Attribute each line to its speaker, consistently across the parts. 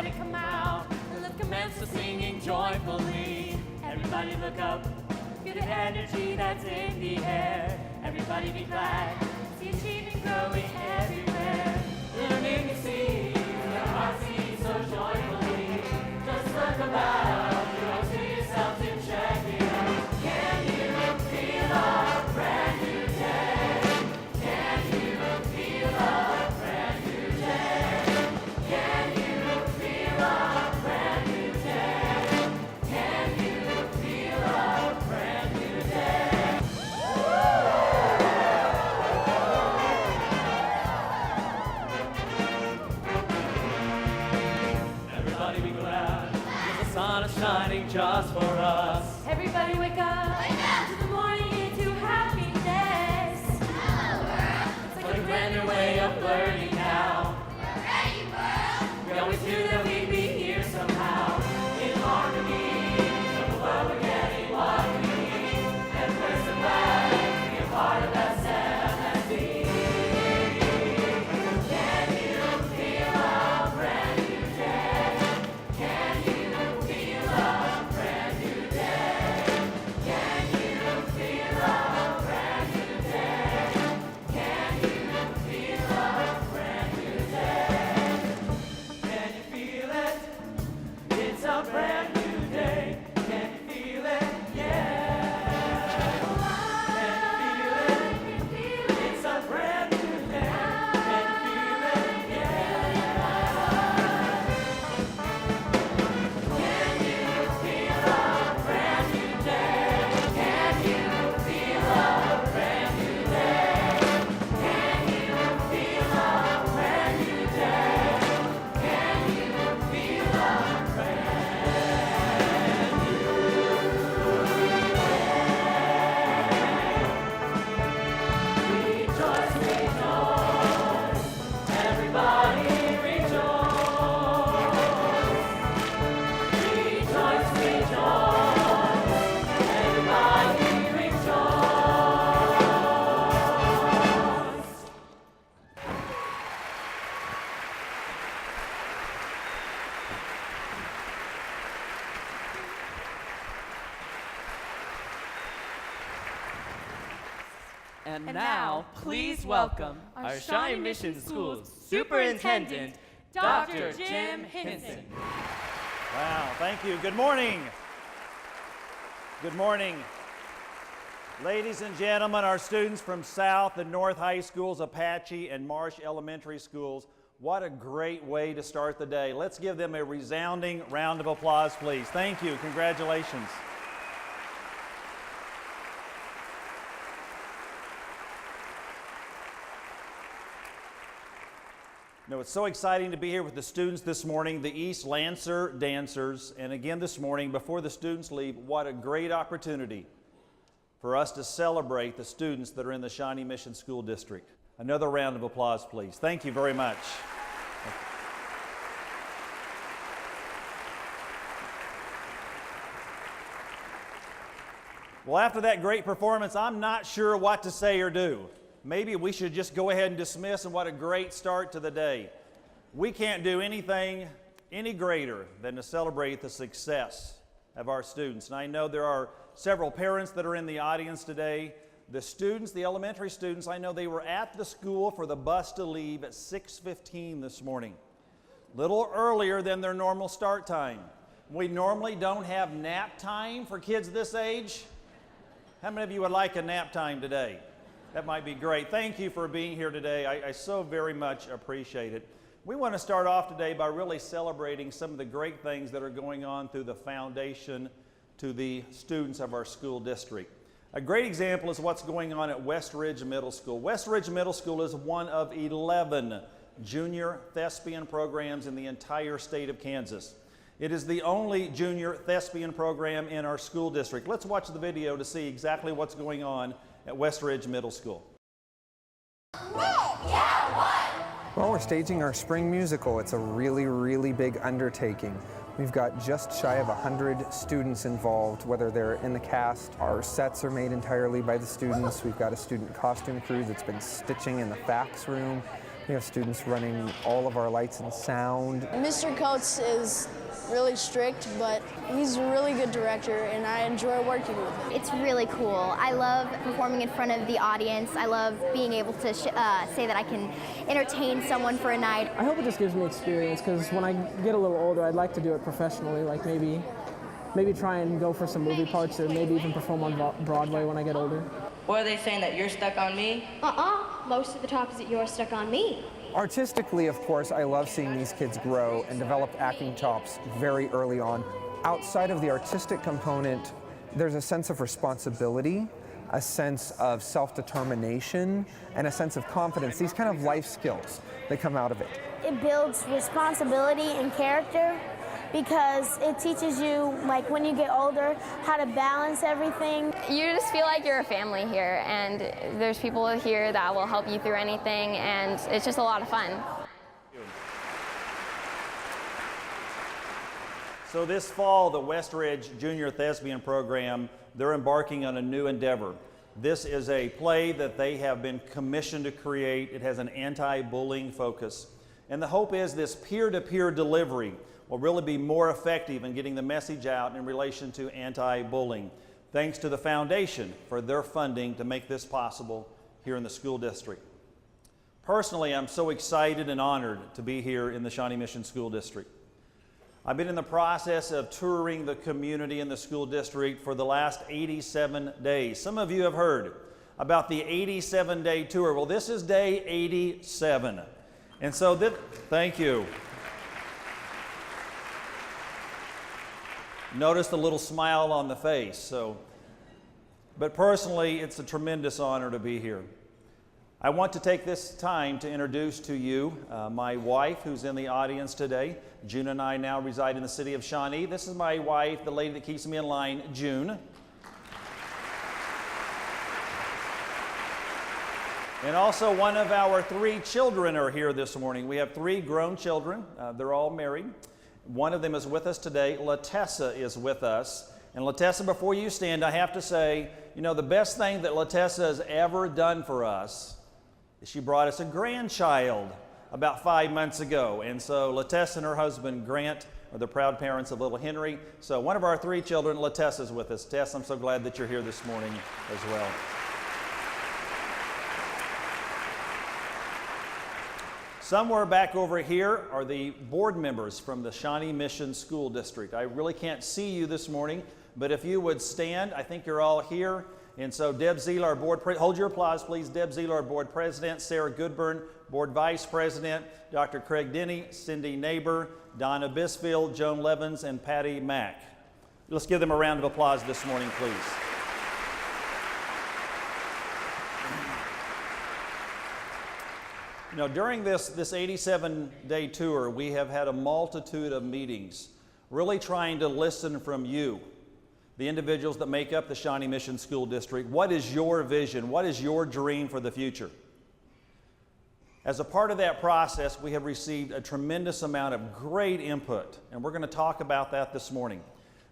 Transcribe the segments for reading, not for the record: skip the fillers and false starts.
Speaker 1: let it come out, and let's commence the singing joyfully. Everybody look up, feel the energy that's in the air. Everybody be glad, see achievement growing everywhere. Learning to sing, our hearts beat so joyfully. Just look about, you owe to yourself to check it out. Can you feel a brand new day? Can you feel a brand new day? Can you feel a brand new day? Can you feel a brand new day? Everybody be glad, 'cause the sun is shining just for us.
Speaker 2: Everybody wake up, to the morning into happiness.
Speaker 1: It's like a brand new way of learning now. We always knew that we'd be here somehow, in harmony. From the world we're getting what we need, and we're so glad to be a part of SMSD. Can you feel a brand new day? Can you feel a brand new day? Can you feel a brand new day? Can you feel a brand new day? Can you feel it? It's a brand new day. Can you feel it? Yeah. Can you feel it? It's a brand new day. Can you feel it? Yeah. Can you feel a brand new day? Can you feel a brand new day? Can you feel a brand new day? Can you feel a brand Rejoice, rejoice, everybody rejoice. Rejoice, rejoice, everybody rejoice. And now, please welcome our Shawnee Mission School's Superintendent, Dr. Jim Hinson.
Speaker 3: Wow, thank you. Good morning. Good morning. Ladies and gentlemen, our students from South and North High Schools, Apache and Marsh Elementary Schools, what a great way to start the day. Let's give them a resounding round of applause, please. Thank you. Congratulations. No, it's so exciting to be here with the students this morning, the East Lancer Dancers. And again this morning, before the students leave, what a great opportunity for us to celebrate the students that are in the Shawnee Mission School District. Another round of applause, please. Thank you very much. Well, after that great performance, I'm not sure what to say or do. Maybe we should just go ahead and dismiss, and what a great start to the day. We can't do anything any greater than to celebrate the success of our students. And I know there are several parents that are in the audience today. The students, the elementary students, I know they were at the school for the bus to leave at 6:15 this morning. A little earlier than their normal start time. We normally don't have nap time for kids this age. How many of you would like a nap time today? That might be great. Thank you for being here today. I so very much appreciate it. We want to start off today by really celebrating some of the great things that are going on through the foundation to the students of our school district. A great example is what's going on at West Ridge Middle School. West Ridge Middle School is one of 11 junior thespian programs in the entire state of Kansas. It is the only junior thespian program in our school district. Let's watch the video to see exactly what's going on at West Ridge Middle School.
Speaker 4: Well, we're staging our spring musical. It's a really big undertaking. We've got just shy of 100 students involved, whether they're in the cast. Our sets are made entirely by the students. We've got a student costume crew that's been stitching in the fax room. We have students running all of our lights and sound.
Speaker 5: Mr. Coates is really strict, but he's a really good director, and I enjoy working with him.
Speaker 6: It's really cool. I love performing in front of the audience. I love being able to say that I can entertain someone for a night.
Speaker 7: I hope it just gives me experience, because when I get a little older, I'd like to do it professionally, like maybe try and go for some movie parts, or maybe even perform on Broadway when I get older.
Speaker 8: Or are they saying that you're stuck on me?
Speaker 2: Most of the talk is that you're stuck on me.
Speaker 4: Artistically, of course, I love seeing these kids grow and develop acting chops very early on. Outside of the artistic component, there's a sense of responsibility, a sense of self-determination, and a sense of confidence, these kind of life skills that come out of it.
Speaker 9: It builds responsibility and character, because it teaches you, like when you get older, how to balance everything.
Speaker 10: You just feel like you're a family here, and there's people here that will help you through anything, and it's just a lot of fun.
Speaker 3: So this fall, the Westridge Junior Thespian Program, they're embarking on a new endeavor. This is a play that they have been commissioned to create. It has an anti-bullying focus. And the hope is this peer-to-peer delivery will really be more effective in getting the message out in relation to anti-bullying. Thanks to the foundation for their funding to make this possible here in the school district. Personally, I'm so excited and honored to be here in the Shawnee Mission School District. I've been in the process of touring the community in the school district for the last 87 days. Some of you have heard about the 87-day tour. Well, this is day 87. And so thank you. Notice the little smile on the face. But personally, it's a tremendous honor to be here. I want to take this time to introduce to you my wife, who's in the audience today. June and I now reside in the city of Shawnee. This is my wife, the lady that keeps me in line, June. And also one of our 3 children are here this morning. We have 3 grown children. They're all married. One of them is with us today. Latessa is with us. And Latessa, before you stand, I have to say, you know, the best thing that Latessa has ever done for us is she brought us a grandchild about 5 months ago. And so Latessa and her husband, Grant, are the proud parents of little Henry. So one of our 3 children, Latessa, is with us. Tess, I'm so glad that you're here this morning as well. Somewhere back over here are the board members from the Shawnee Mission School District. I really can't see you this morning, but if you would stand, I think you're all here. And so Deb Zeal, our board president, hold your applause please. Deb Zeal, our board president, Sarah Goodburn, board vice president, Dr. Craig Denny, Cindy Neighbor, Donna Bisfield, Joan Levins, and Patty Mack. Let's give them a round of applause this morning, please. You know, during this 87-day tour, we have had a multitude of meetings, really trying to listen from you, the individuals that make up the Shawnee Mission School District. What is your vision? What is your dream for the future? As a part of that process, we have received a tremendous amount of great input, and we're going to talk about that this morning.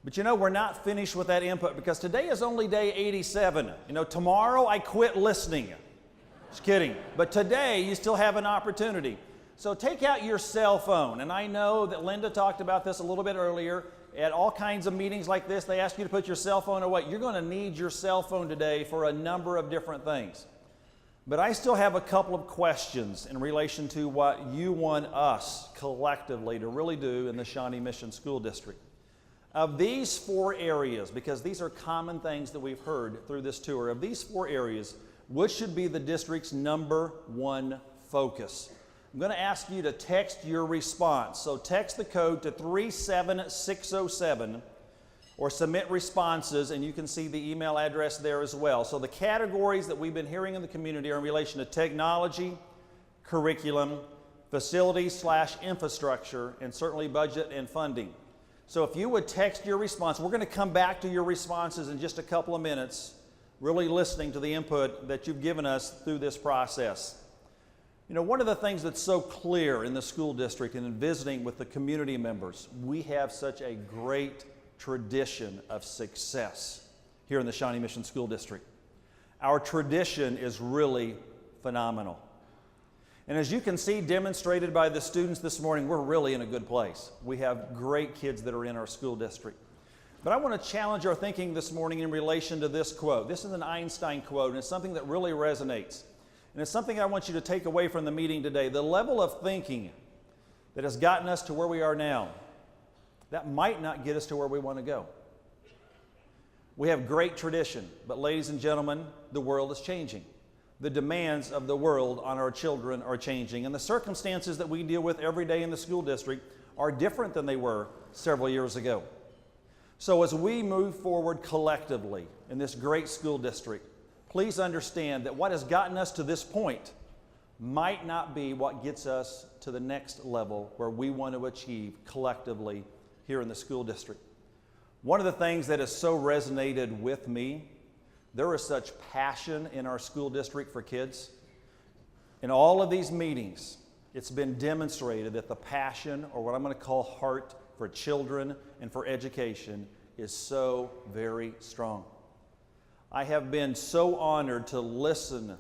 Speaker 3: But you know, we're not finished with that input, because today is only day 87. You know, tomorrow I quit listening. Just kidding. But today, you still have an opportunity. So take out your cell phone. And I know that Linda talked about this a little bit earlier. At all kinds of meetings like this, they ask you to put your cell phone away. You're going to need your cell phone today for a number of different things. But I still have a couple of questions in relation to what you want us collectively to really do in the Shawnee Mission School District. Of these 4 areas, because these are common things that we've heard through this tour, of these 4 areas, which should be the district's #1 focus? I'm going to ask you to text your response. So text the code to 37607 or submit responses, and you can see the email address there as well. So the categories that we've been hearing in the community are in relation to technology, curriculum, facilities/infrastructure, and certainly budget and funding. So if you would text your response, we're going to come back to your responses in just a couple of minutes, really listening to the input that you've given us through this process. You know, one of the things that's so clear in the school district and in visiting with the community members, we have such a great tradition of success here in the Shawnee Mission School District. Our tradition is really phenomenal. And as you can see demonstrated by the students this morning, we're really in a good place. We have great kids that are in our school district. But I want to challenge our thinking this morning in relation to this quote. This is an Einstein quote, and it's something that really resonates. And it's something I want you to take away from the meeting today. The level of thinking that has gotten us to where we are now, that might not get us to where we want to go. We have great tradition, but ladies and gentlemen, the world is changing. The demands of the world on our children are changing, and the circumstances that we deal with every day in the school district are different than they were several years ago. So as we move forward collectively in this great school district, please understand that what has gotten us to this point might not be what gets us to the next level where we want to achieve collectively here in the school district. One of the things that has so resonated with me, there is such passion in our school district for kids. In all of these meetings, it's been demonstrated that the passion, or what I'm going to call heart, for children and for education is so very strong. I have been so honored to listen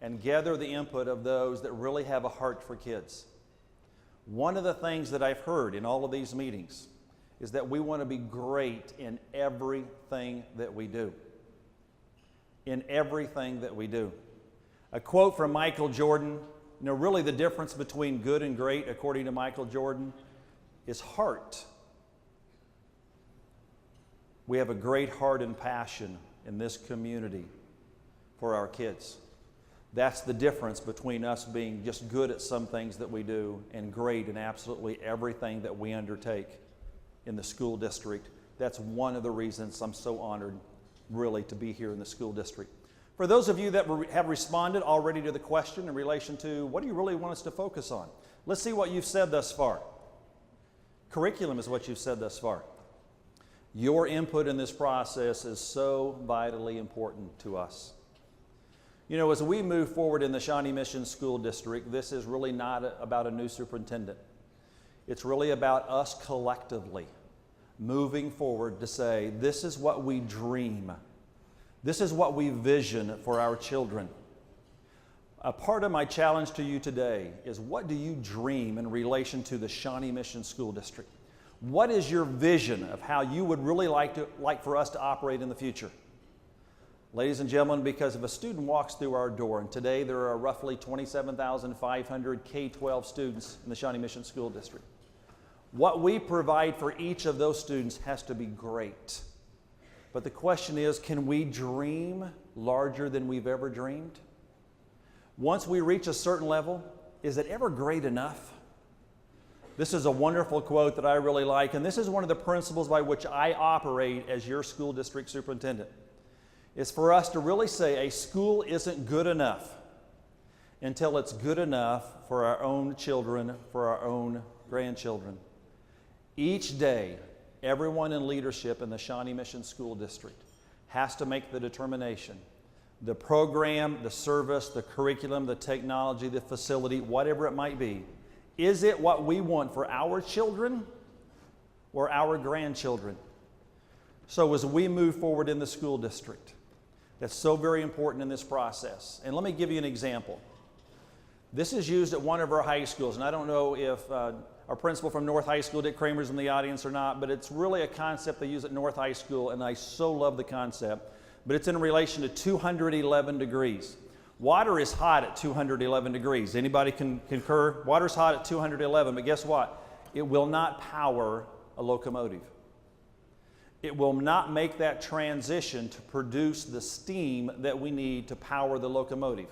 Speaker 3: and gather the input of those that really have a heart for kids. One of the things that I've heard in all of these meetings is that we want to be great in everything that we do. In everything that we do. A quote from Michael Jordan, really the difference between good and great, according to Michael Jordan, is heart. We have a great heart and passion in this community for our kids. That's the difference between us being just good at some things that we do and great in absolutely everything that we undertake in the school district. That's one of the reasons I'm so honored really to be here in the school district. For those of you that have responded already to the question in relation to what do you really want us to focus on? Let's see what you've said thus far. Curriculum is what you've said thus far. Your input in this process is so vitally important to us. As we move forward in the Shawnee Mission School District, this is really not about a new superintendent. It's really about us collectively moving forward to say, this is what we dream. This is what we vision for our children. A part of my challenge to you today is, what do you dream in relation to the Shawnee Mission School District? What is your vision of how you would really like for us to operate in the future? Ladies and gentlemen, because if a student walks through our door, and today there are roughly 27,500 K-12 students in the Shawnee Mission School District, what we provide for each of those students has to be great. But the question is, can we dream larger than we've ever dreamed? Once we reach a certain level, is it ever great enough? This is a wonderful quote that I really like, and this is one of the principles by which I operate as your school district superintendent. Is for us to really say a school isn't good enough until it's good enough for our own children, for our own grandchildren. Each day, everyone in leadership in the Shawnee Mission School District has to make the determination. The program, the service, the curriculum, the technology, the facility, whatever it might be, is it what we want for our children or our grandchildren? So as we move forward in the school district, that's so very important in this process. And let me give you an example. This is used at one of our high schools, and I don't know if our principal from North High School, Dick Kramer's in the audience or not, but it's really a concept they use at North High School, and I so love the concept. But it's in relation to 211 degrees. Water is hot at 211 degrees. Anybody can concur? Water's hot at 211, but guess what? It will not power a locomotive. It will not make that transition to produce the steam that we need to power the locomotive.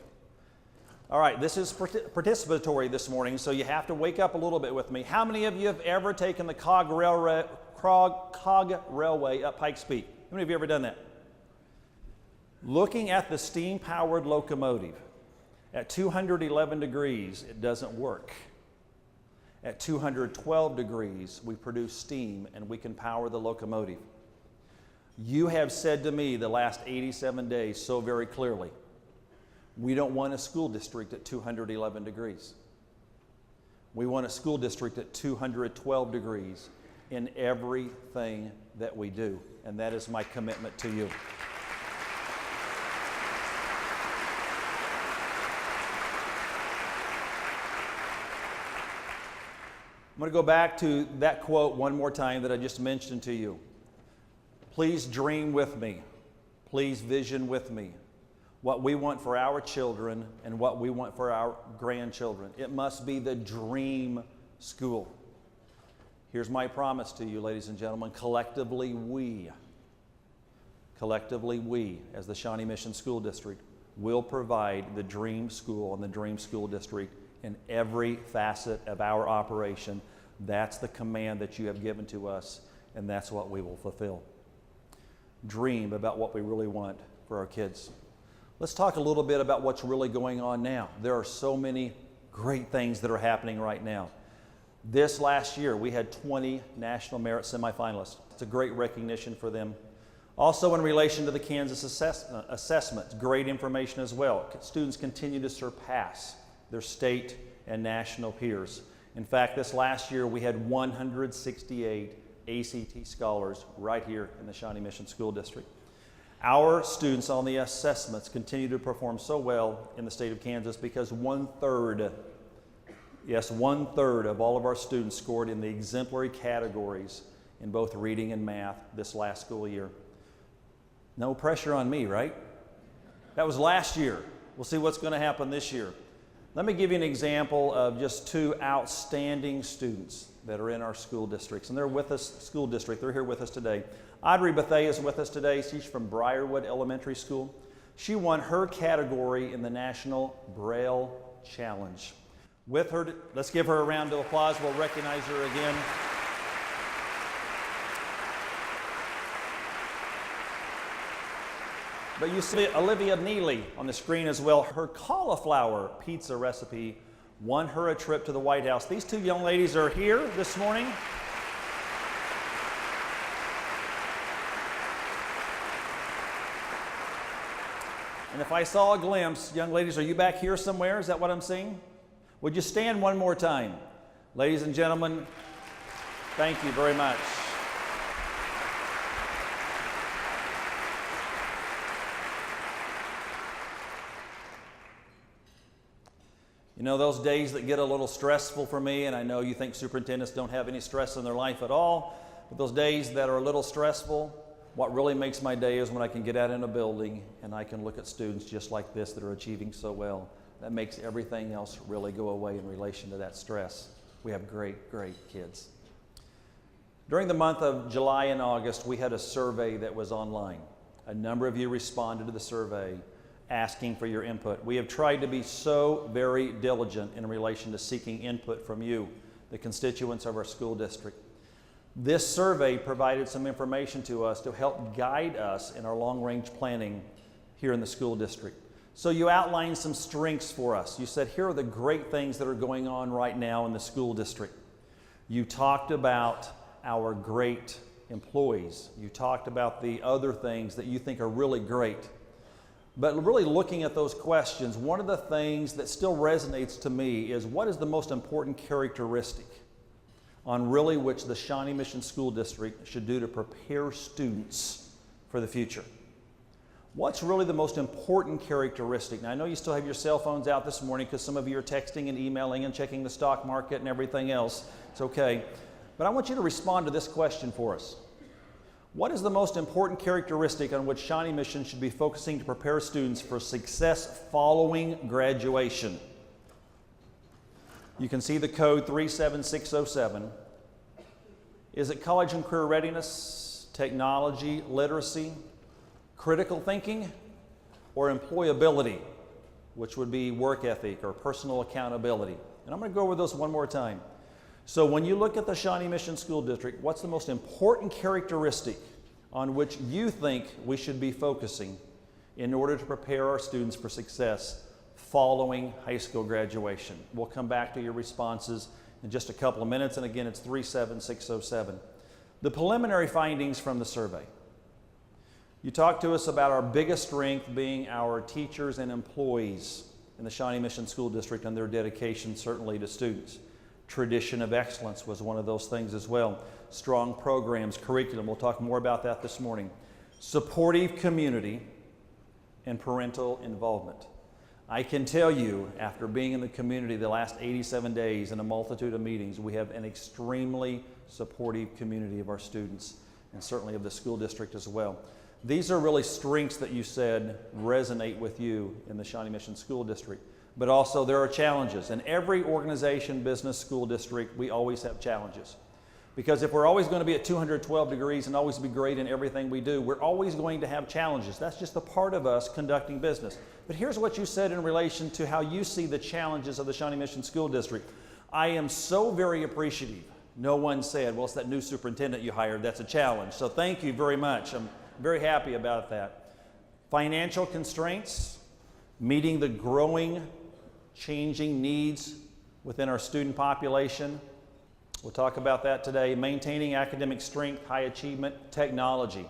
Speaker 3: All right, this is participatory this morning, so you have to wake up a little bit with me. How many of you have ever taken the cog railway up Pikes Peak? How many of you have ever done that? Looking at the steam-powered locomotive, at 211 degrees, it doesn't work. At 212 degrees, we produce steam and we can power the locomotive. You have said to me the last 87 days so very clearly, we don't want a school district at 211 degrees. We want a school district at 212 degrees in everything that we do, and that is my commitment to you. going to go back to that quote one more time that I just mentioned to you. Please dream with me. Please vision with me what we want for our children and what we want for our grandchildren. It must be the dream school. Here's my promise to you, ladies and gentlemen. Collectively, we, as the Shawnee Mission School District, will provide the dream school and the dream school district in every facet of our operation. That's the command that you have given to us, and that's what we will fulfill. Dream about what we really want for our kids. Let's talk a little bit about what's really going on now. There are so many great things that are happening right now. This last year, we had 20 National Merit semifinalists. It's a great recognition for them. Also, in relation to the Kansas assessments, great information as well. Students continue to surpass their state and national peers. In fact, this last year, we had 168 ACT scholars right here in the Shawnee Mission School District. Our students on the assessments continue to perform so well in the state of Kansas because 1/3 of all of our students scored in the exemplary categories in both reading and math this last school year. No pressure on me, right? That was last year. We'll see what's going to happen this year. Let me give you an example of just two outstanding students that are in our school districts, and they're with us, school district, they're here with us today. Audrey Bethea is with us today. She's from Briarwood Elementary School. She won her category in the National Braille Challenge. With her, let's give her a round of applause. We'll recognize her again. But you see Olivia Neely on the screen as well. Her cauliflower pizza recipe won her a trip to the White House. These two young ladies are here this morning. And if I saw a glimpse, young ladies, are you back here somewhere? Is that what I'm seeing? Would you stand one more time? Ladies and gentlemen, thank you very much. You know, those days that get a little stressful for me, and I know you think superintendents don't have any stress in their life at all, but those days that are a little stressful, what really makes my day is when I can get out in a building and I can look at students just like this that are achieving so well. That makes everything else really go away in relation to that stress. We have great, great kids. During the month of July and August, we had a survey that was online. A number of you responded to the survey asking for your input. We have tried to be so very diligent in relation to seeking input from you, the constituents of our school district. This survey provided some information to us to help guide us in our long-range planning here in the school district. So you outlined some strengths for us. You said, here are the great things that are going on right now in the school district. You talked about our great employees. You talked about the other things that you think are really great. But really looking at those questions, one of the things that still resonates to me is what is the most important characteristic on really which the Shawnee Mission School District should do to prepare students for the future? What's really the most important characteristic? Now, I know you still have your cell phones out this morning because some of you are texting and emailing and checking the stock market and everything else. It's okay. But I want you to respond to this question for us. What is the most important characteristic on which Shawnee Mission should be focusing to prepare students for success following graduation? You can see the code 37607. Is it college and career readiness, technology, literacy, critical thinking, or employability, which would be work ethic or personal accountability? And I'm going to go over those one more time. So when you look at the Shawnee Mission School District, what's the most important characteristic on which you think we should be focusing in order to prepare our students for success following high school graduation? We'll come back to your responses in just a couple of minutes, and again, it's 37607. The preliminary findings from the survey. You talked to us about our biggest strength being our teachers and employees in the Shawnee Mission School District and their dedication certainly to students. Tradition of excellence was one of those things as well. Strong programs, curriculum, we'll talk more about that this morning. Supportive community and parental involvement. I can tell you, after being in the community the last 87 days in a multitude of meetings, we have an extremely supportive community of our students, and certainly of the school district as well. These are really strengths that you said resonate with you in the Shawnee Mission School District. But also there are challenges. In every organization, business, school district, we always have challenges. Because if we're always going to be at 212 degrees and always be great in everything we do, we're always going to have challenges. That's just a part of us conducting business. But here's what you said in relation to how you see the challenges of the Shawnee Mission School District. I am so very appreciative. No one said, well, it's that new superintendent you hired, that's a challenge. So thank you very much. I'm very happy about that. Financial constraints, meeting the growing, changing needs within our student population. We'll talk about that today. Maintaining academic strength, high achievement, technology.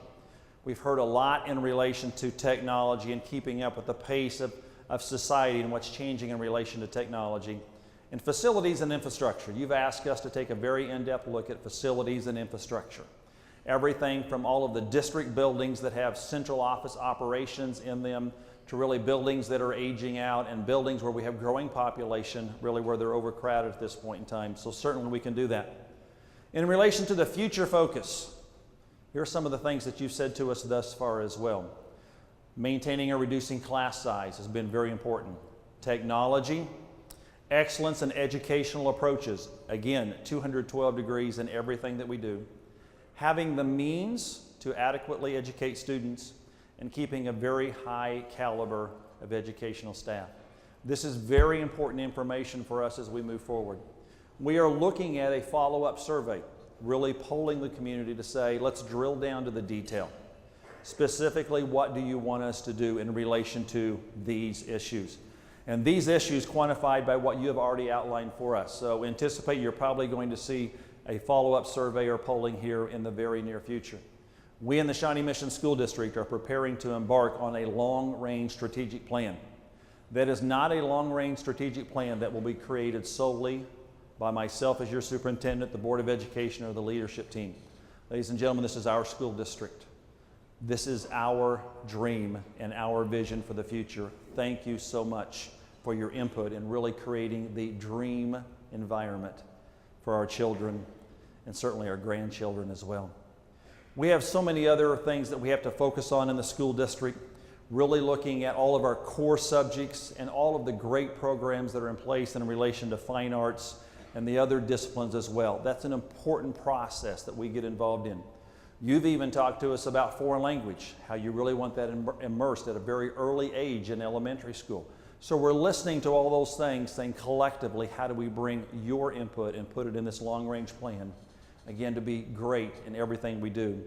Speaker 3: We've heard a lot in relation to technology and keeping up with the pace of society and what's changing in relation to technology. And facilities and infrastructure. You've asked us to take a very in-depth look at facilities and infrastructure. Everything from all of the district buildings that have central office operations in them to really buildings that are aging out and buildings where we have growing population, really where they're overcrowded at this point in time. So certainly we can do that. In relation to the future focus, here are some of the things that you've said to us thus far as well. Maintaining or reducing class size has been very important. Technology, excellence in educational approaches. Again, 212 degrees in everything that we do. Having the means to adequately educate students and keeping a very high caliber of educational staff. This is very important information for us as we move forward. We are looking at a follow-up survey, really polling the community to say, let's drill down to the detail. Specifically, what do you want us to do in relation to these issues? And these issues quantified by what you have already outlined for us. So anticipate you're probably going to see a follow-up survey or polling here in the very near future. We in the Shawnee Mission School District are preparing to embark on a long-range strategic plan. That is not a long-range strategic plan that will be created solely by myself as your superintendent, the Board of Education, or the leadership team. Ladies and gentlemen, this is our school district. This is our dream and our vision for the future. Thank you so much for your input in really creating the dream environment for our children and certainly our grandchildren as well. We have so many other things that we have to focus on in the school district, really looking at all of our core subjects and all of the great programs that are in place in relation to fine arts and the other disciplines as well. That's an important process that we get involved in. You've even talked to us about foreign language, how you really want that immersed at a very early age in elementary school. So we're listening to all those things, saying collectively, how do we bring your input and put it in this long-range plan, again, to be great in everything we do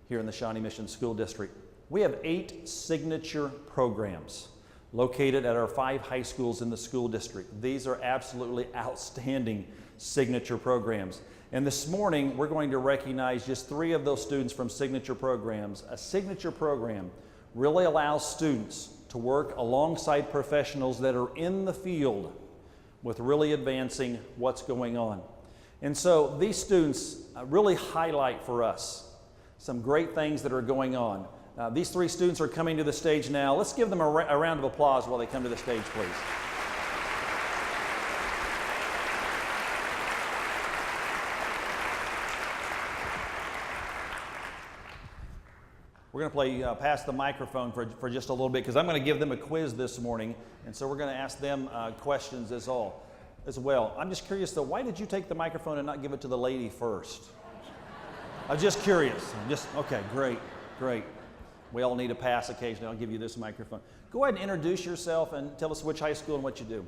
Speaker 3: here in the Shawnee Mission School District. We have 8 signature programs located at our 5 high schools in the school district. These are absolutely outstanding signature programs. And this morning, we're going to recognize just 3 of those students from signature programs. A signature program really allows students to work alongside professionals that are in the field with really advancing what's going on. And so these students really highlight for us some great things that are going on. These 3 students are coming to the stage now. Let's give them a round of applause while they come to the stage, please. We're going to pass the microphone for just a little bit because I'm going to give them a quiz this morning, and so we're going to ask them questions as well. I'm just curious though, why did you take the microphone and not give it to the lady first? I'm just curious. Okay, great. We all need a pass occasionally. I'll give you this microphone. Go ahead and introduce yourself and tell us which high school and what you do.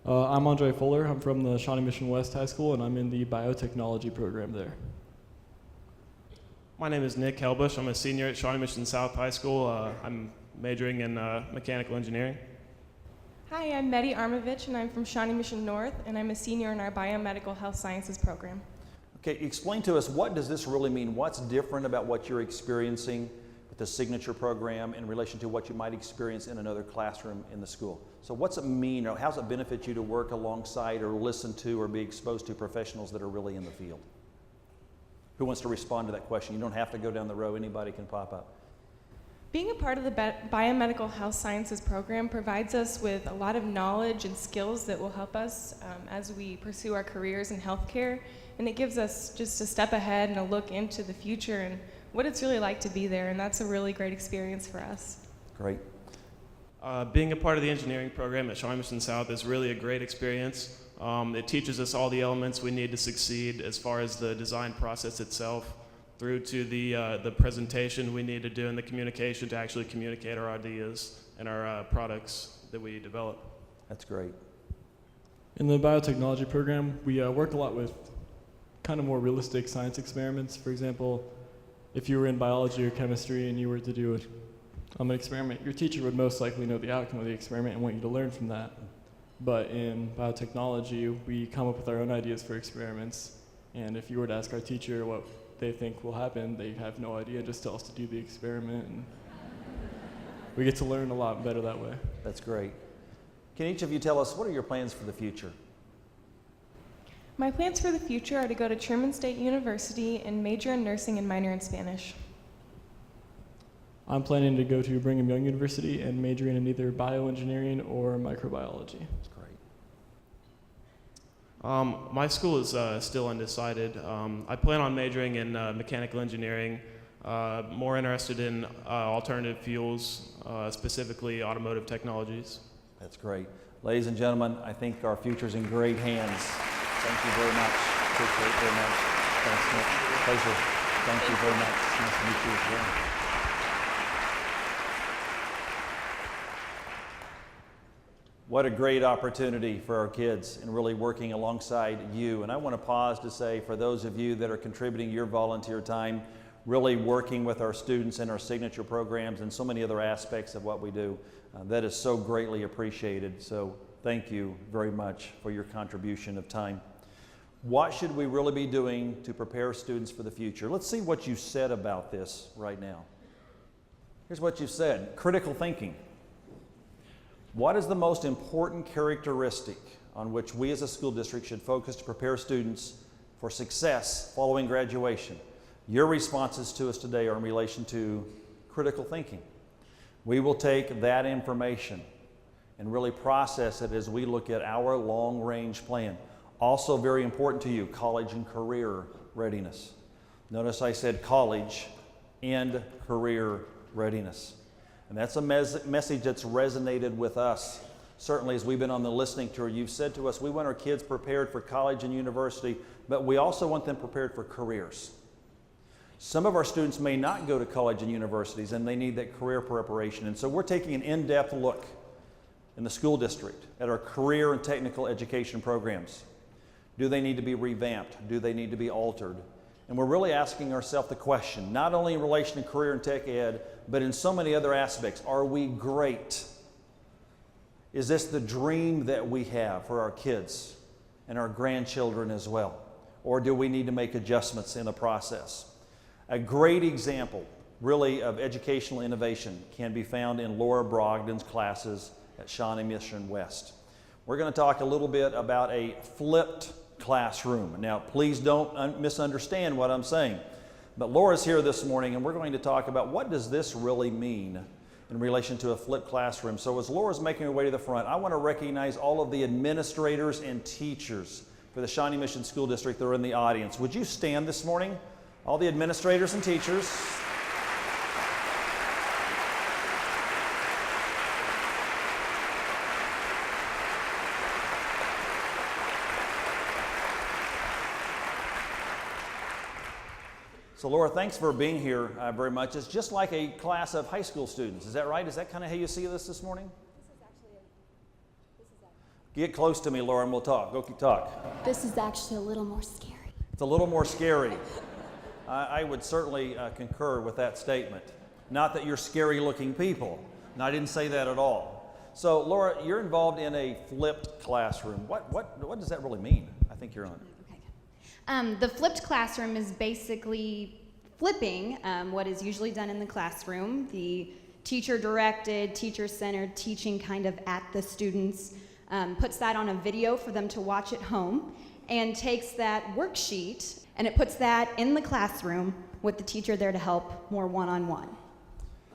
Speaker 11: I'm Andre Fuller. I'm from the Shawnee Mission West High School, and I'm in the biotechnology program there.
Speaker 12: My name is Nick Helbush. I'm a senior at Shawnee Mission South High School. I'm majoring in mechanical engineering.
Speaker 13: Hi, I'm Mehdi Armovich, and I'm from Shawnee Mission North, and I'm a senior in our biomedical health sciences program.
Speaker 3: Okay, explain to us, what does this really mean? What's different about what you're experiencing with the signature program in relation to what you might experience in another classroom in the school? So what's it mean, or how does it benefit you to work alongside or listen to or be exposed to professionals that are really in the field? Who wants to respond to that question? You don't have to go down the row. Anybody can pop up.
Speaker 13: Being a part of the Biomedical Health Sciences program provides us with a lot of knowledge and skills that will help us as we pursue our careers in healthcare, and it gives us just a step ahead and a look into the future and what it's really like to be there, and that's a really great experience for us.
Speaker 3: Great.
Speaker 12: Being a part of the engineering program at Shawnee Mission South is really a great experience. It teaches us all the elements we need to succeed as far as the design process itself, through to the presentation we need to do and the communication to actually communicate our ideas and our products that we develop.
Speaker 3: That's great.
Speaker 11: In the biotechnology program, we work a lot with kind of more realistic science experiments. For example, if you were in biology or chemistry and you were to do an experiment, your teacher would most likely know the outcome of the experiment and want you to learn from that. But in biotechnology, we come up with our own ideas for experiments, and if you were to ask our teacher what they think will happen, they have no idea, just tell us to do the experiment, and we get to learn a lot better that way.
Speaker 3: That's great. Can each of you tell us, what are your plans for the future?
Speaker 13: My plans for the future are to go to Truman State University and major in nursing and minor in Spanish.
Speaker 11: I'm planning to go to Brigham Young University and majoring in either bioengineering or microbiology.
Speaker 3: That's great.
Speaker 12: My school is still undecided. I plan on majoring in mechanical engineering, more interested in alternative fuels, specifically automotive technologies.
Speaker 3: That's great. Ladies and gentlemen, I think our future's in great hands. Thank you very much. Appreciate it very much. Thanks, Nick. Pleasure. Thank you very much. Nice to meet you as well. What a great opportunity for our kids and really working alongside you. And I want to pause to say, for those of you that are contributing your volunteer time, really working with our students in our signature programs and so many other aspects of what we do, that is so greatly appreciated. So thank you very much for your contribution of time. What should we really be doing to prepare students for the future? Let's see what you said about this right now. Here's what you said: critical thinking. What is the most important characteristic on which we as a school district should focus to prepare students for success following graduation? Your responses to us today are in relation to critical thinking. We will take that information and really process it as we look at our long-range plan. Also very important to you, college and career readiness. Notice I said college and career readiness. And that's a message that's resonated with us. Certainly as we've been on the listening tour, you've said to us, we want our kids prepared for college and university, but we also want them prepared for careers. Some of our students may not go to college and universities, and they need that career preparation. And so we're taking an in-depth look in the school district at our career and technical education programs. Do they need to be revamped? Do they need to be altered? And we're really asking ourselves the question, not only in relation to career and tech ed, but in so many other aspects. Are we great? Is this the dream that we have for our kids and our grandchildren as well? Or do we need to make adjustments in the process? A great example, really, of educational innovation can be found in Laura Brogdon's classes at Shawnee Mission West. We're going to talk a little bit about a flipped classroom. Now, please don't misunderstand what I'm saying. But Laura's here this morning, and we're going to talk about what does this really mean in relation to a flipped classroom. So as Laura's making her way to the front, I want to recognize all of the administrators and teachers for the Shawnee Mission School District that are in the audience. Would you stand this morning? All the administrators and teachers. So Laura, thanks for being here very much. It's just like a class of high school students. Is that right? Is that kind of how you see this morning? Get close to me, Laura, and we'll talk. Go talk.
Speaker 2: This is actually a little more scary.
Speaker 3: It's a little more scary. I would certainly concur with that statement. Not that you're scary-looking people. No, I didn't say that at all. So, Laura, you're involved in a flipped classroom. What does that really mean? I think you're on.
Speaker 14: Okay. The flipped classroom is basically flipping what is usually done in the classroom, the teacher-directed, teacher-centered teaching kind of at the students, puts that on a video for them to watch at home, and takes that worksheet and it puts that in the classroom with the teacher there to help more one-on-one.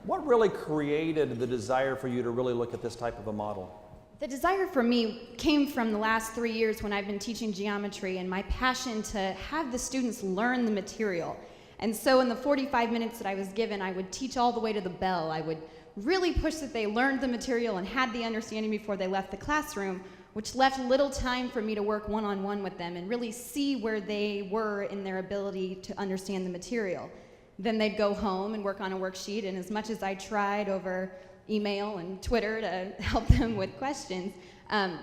Speaker 3: What really created the desire for you to really look at this type of a model?
Speaker 14: The desire for me came from the last 3 years when I've been teaching geometry and my passion to have the students learn the material. And so in the 45 minutes that I was given, I would teach all the way to the bell. I would really push that they learned the material and had the understanding before they left the classroom, which left little time for me to work one-on-one with them and really see where they were in their ability to understand the material. Then they'd go home and work on a worksheet, and as much as I tried over email and Twitter to help them with questions,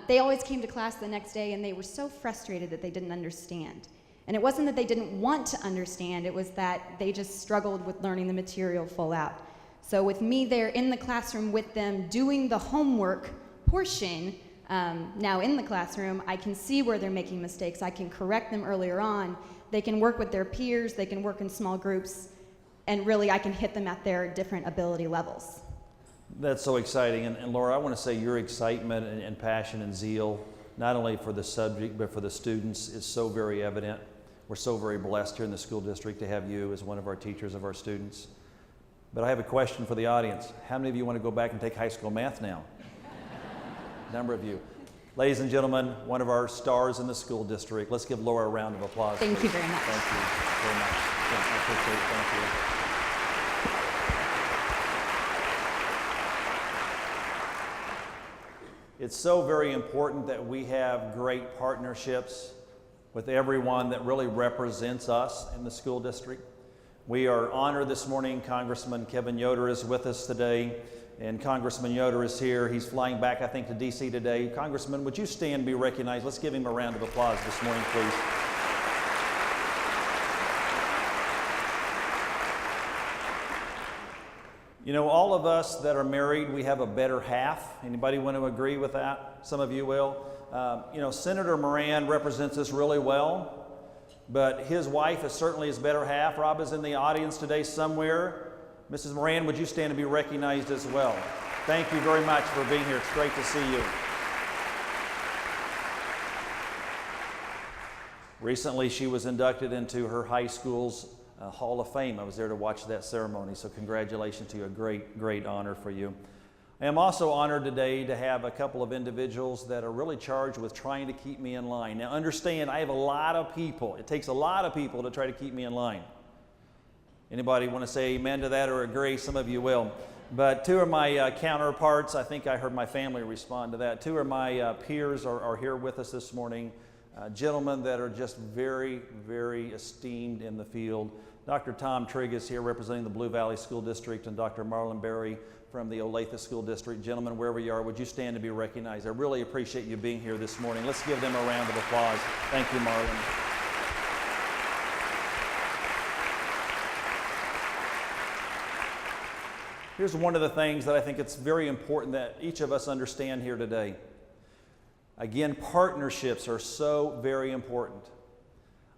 Speaker 14: they always came to class the next day and they were so frustrated that they didn't understand. And it wasn't that they didn't want to understand, it was that they just struggled with learning the material full out. So with me there in the classroom with them doing the homework portion, now in the classroom, I can see where they're making mistakes. I can correct them earlier on. They can work with their peers, they can work in small groups, and really I can hit them at their different ability levels.
Speaker 3: That's so exciting. And Laura, I want to say your excitement and passion and zeal, not only for the subject, but for the students, is so very evident. We're so very blessed here in the school district to have you as one of our teachers of our students. But I have a question for the audience. How many of you want to go back and take high school math now? A number of you. Ladies and gentlemen, one of our stars in the school district. Let's give Laura a round of applause.
Speaker 14: Thank you very much.
Speaker 3: Thank you very much. Yeah, I appreciate it. Thank you. It's so very important that we have great partnerships with everyone that really represents us in the school district. We are honored this morning. Congressman Kevin Yoder is with us today, and Congressman Yoder is here. He's flying back, I think, to D.C. today. Congressman, would you stand and be recognized? Let's give him a round of applause this morning, please. You know, all of us that are married, we have a better half. Anybody want to agree with that? Some of you will. You know, Senator Moran represents us really well, but his wife is certainly his better half. Rob is in the audience today somewhere. Mrs. Moran, would you stand to be recognized as well? Thank you very much for being here. It's great to see you. Recently, she was inducted into her high school's Hall of Fame. I was there to watch that ceremony, so congratulations to you. A great, great honor for you. I am also honored today to have a couple of individuals that are really charged with trying to keep me in line. Now understand, I have a lot of people. It takes a lot of people to try to keep me in line. Anybody want to say amen to that or agree? Some of you will. But two of my counterparts, I think I heard my family respond to that. Two of my peers are here with us this morning. Gentlemen that are just very, very esteemed in the field. Dr. Tom Trigg is here representing the Blue Valley School District, and Dr. Marlon Berry from the Olathe School District. Gentlemen, wherever you are, would you stand to be recognized? I really appreciate you being here this morning. Let's give them a round of applause. Thank you, Marlon. Here's one of the things that I think it's very important that each of us understand here today. Again, partnerships are so very important.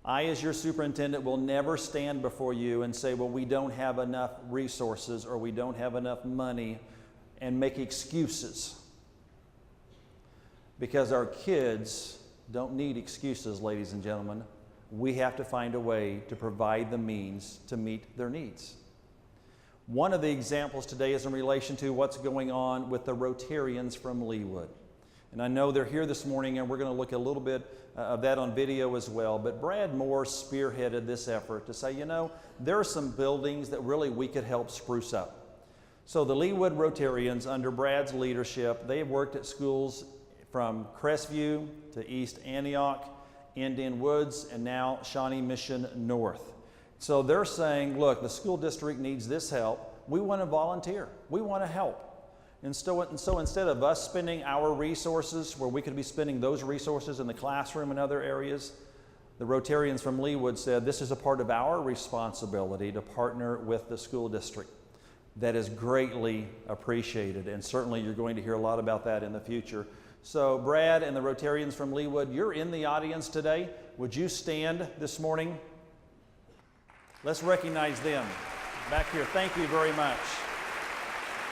Speaker 3: I, as your superintendent, will never stand before you and say, well, we don't have enough resources or we don't have enough money, and make excuses. Because our kids don't need excuses, ladies and gentlemen. We have to find a way to provide the means to meet their needs. One of the examples today is in relation to what's going on with the Rotarians from Leawood. And I know they're here this morning, and we're going to look a little bit of that on video as well. But Brad Moore spearheaded this effort to say, you know, there are some buildings that really we could help spruce up. So the Leawood Rotarians, under Brad's leadership, they have worked at schools from Crestview to East Antioch, Indian Woods, and now Shawnee Mission North. So they're saying, look, the school district needs this help. We want to volunteer. We want to help. And so instead of us spending our resources where we could be spending those resources in the classroom and other areas, the Rotarians from Leawood said this is a part of our responsibility to partner with the school district. That is greatly appreciated, and certainly you're going to hear a lot about that in the future. So Brad and the Rotarians from Leawood, you're in the audience today. Would you stand this morning? Let's recognize them. Back here, thank you very much.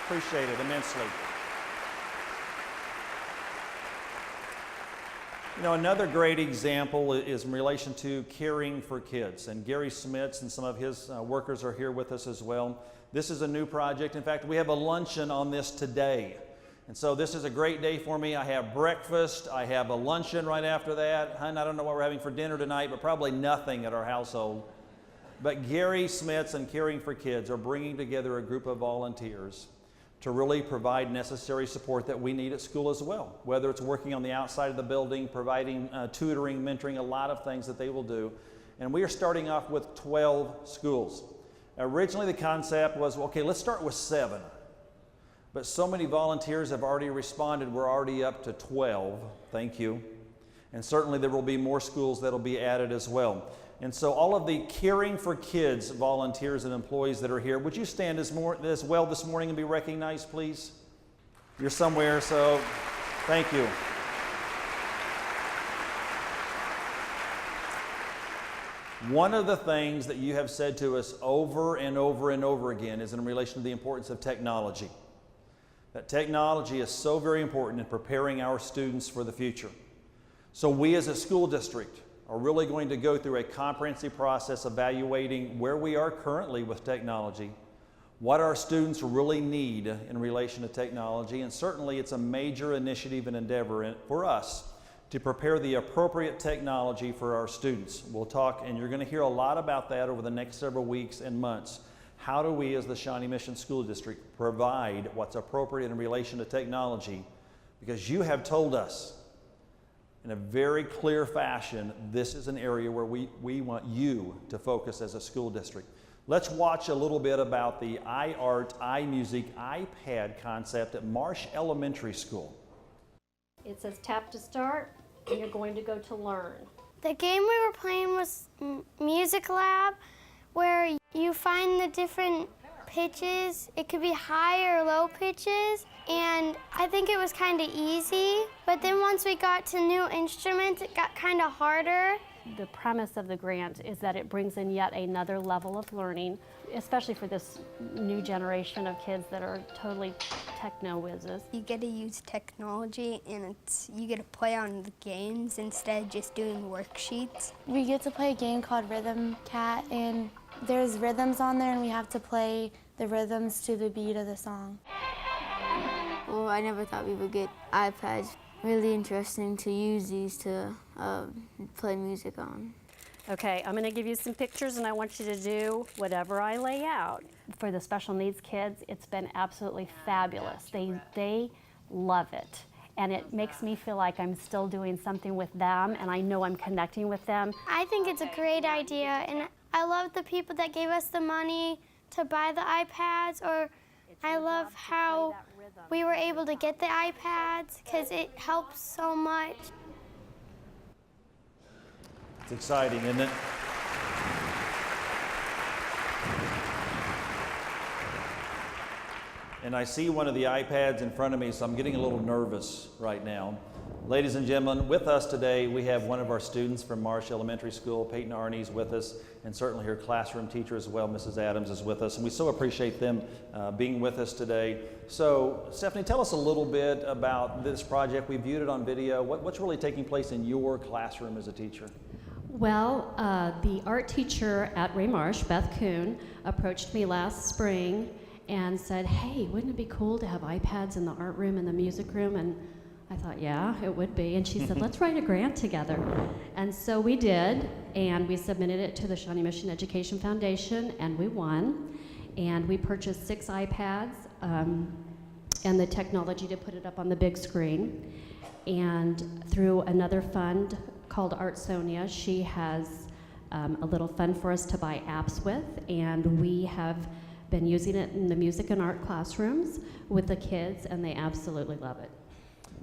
Speaker 3: Appreciate it immensely. You know, another great example is in relation to caring for kids. And Gary Smits and some of his workers are here with us as well. This is a new project. In fact, we have a luncheon on this today. And so this is a great day for me. I have breakfast, I have a luncheon right after that. Hun, I don't know what we're having for dinner tonight, but probably nothing at our household. But Gary Smits and Caring for Kids are bringing together a group of volunteers to really provide necessary support that we need at school as well. Whether it's working on the outside of the building, providing tutoring, mentoring, a lot of things that they will do. And we are starting off with 12 schools. Originally the concept was, okay, let's start with 7. But so many volunteers have already responded, we're already up to 12. Thank you. And certainly there will be more schools that will be added as well. And so all of the Caring for Kids volunteers and employees that are here, would you stand as well this morning and be recognized, please? You're somewhere, so thank you. One of the things that you have said to us over and over and over again is in relation to the importance of technology. That technology is so very important in preparing our students for the future. So we as a school district are really going to go through a comprehensive process evaluating where we are currently with technology, what our students really need in relation to technology, and certainly it's a major initiative and endeavor for us to prepare the appropriate technology for our students. We'll talk, and you're going to hear a lot about that over the next several weeks and months. How do we as the Shawnee Mission School District provide what's appropriate in relation to technology? Because you have told us in a very clear fashion, this is an area where we want you to focus as a school district. Let's watch a little bit about the iArt, iMusic, iPad concept at Marsh Elementary School.
Speaker 15: It says tap to start, and you're going to go to learn.
Speaker 9: The game we were playing was Music Lab, where you find the different pitches. It could be high or low pitches, and I think it was kind of easy. But then once we got to new instruments, it got kind of harder.
Speaker 15: The premise of the grant is that it brings in yet another level of learning, especially for this new generation of kids that are totally techno whizzes.
Speaker 16: You get to use technology, and you get to play on the games instead of just doing worksheets.
Speaker 17: We get to play a game called Rhythm Cat, and there's rhythms on there, and we have to play the rhythms to the beat of the song.
Speaker 18: Well, I never thought we would get iPads. Really interesting to use these to play music on.
Speaker 15: Okay, I'm going to give you some pictures, and I want you to do whatever I lay out. For the special needs kids, it's been absolutely fabulous. They love it, and it makes me feel like I'm still doing something with them, and I know I'm connecting with them.
Speaker 9: I think it's a great idea, and I love the people that gave us the money to buy the iPads, or I love how we were able to get the iPads because it helps so much.
Speaker 3: It's exciting, isn't it? And I see one of the iPads in front of me, so I'm getting a little nervous right now. Ladies and gentlemen, with us today, we have one of our students from Marsh Elementary School. Peyton Arney's with us, and certainly her classroom teacher as well, Mrs. Adams, is with us. And we so appreciate them being with us today. So, Stephanie, tell us a little bit about this project. We viewed it on video. What's really taking place in your classroom as a teacher?
Speaker 15: Well, the art teacher at Ray Marsh, Beth Kuhn, approached me last spring and said, hey, wouldn't it be cool to have iPads in the art room and the music room? And I thought, yeah, it would be. And she said, let's write a grant together. And so we did, and we submitted it to the Shawnee Mission Education Foundation, and we won. And we purchased 6 iPads and the technology to put it up on the big screen. And through another fund called Art Sonia, she has a little fund for us to buy apps with, and we have been using it in the music and art classrooms with the kids, and they absolutely love it.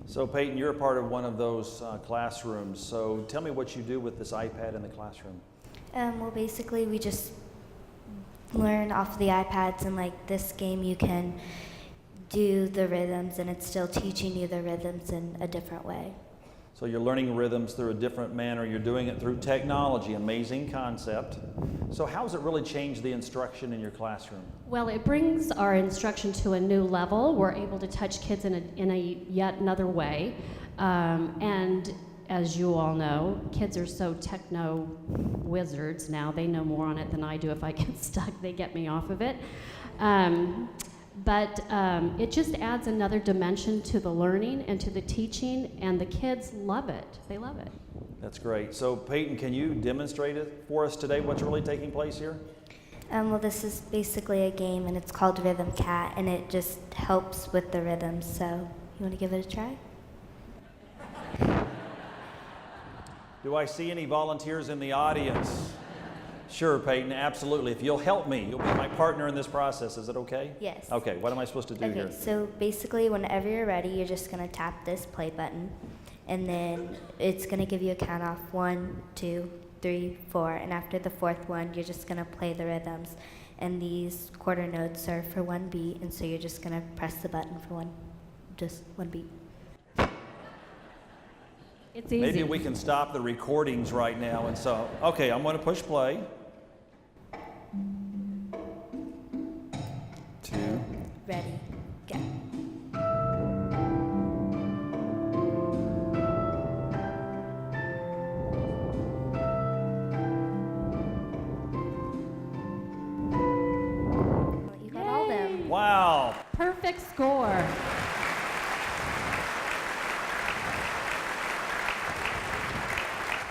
Speaker 3: So Peyton, you're a part of one of those classrooms. So tell me what you do with this iPad in the classroom.
Speaker 19: Well, basically we just learn off the iPads, and like this game you can do the rhythms and it's still teaching you the rhythms in a different way.
Speaker 3: So you're learning rhythms through a different manner. You're doing it through technology. Amazing concept. So how has it really changed the instruction in your classroom?
Speaker 15: Well, it brings our instruction to a new level. We're able to touch kids in a yet another way. And as you all know, kids are so techno wizards now. They know more on it than I do. If I get stuck, they get me off of it. But it just adds another dimension to the learning and to the teaching, and the kids love it. They love it.
Speaker 3: That's great. So Peyton, can you demonstrate it for us today, what's really taking place here?
Speaker 19: Well, this is basically a game, and it's called Rhythm Cat, and it just helps with the rhythms. So you want to give it a try?
Speaker 3: Do I see any volunteers in the audience? Sure, Peyton, absolutely. If you'll help me, you'll be my partner in this process. Is it okay?
Speaker 19: Yes.
Speaker 3: Okay, what am I supposed to do here?
Speaker 19: Okay, so basically whenever you're ready, you're just going to tap this play button, and then it's going to give you a count off 1, 2, 3, 4, and after the 4th one, you're just going to play the rhythms. And these quarter notes are for 1 beat, and so you're just going to press the button for just one beat.
Speaker 15: It's easy.
Speaker 3: Maybe we can stop the recordings right now. And so, okay, I'm going to push play. 2.
Speaker 19: Ready, go.
Speaker 15: You got all them.
Speaker 3: Wow.
Speaker 15: Perfect score.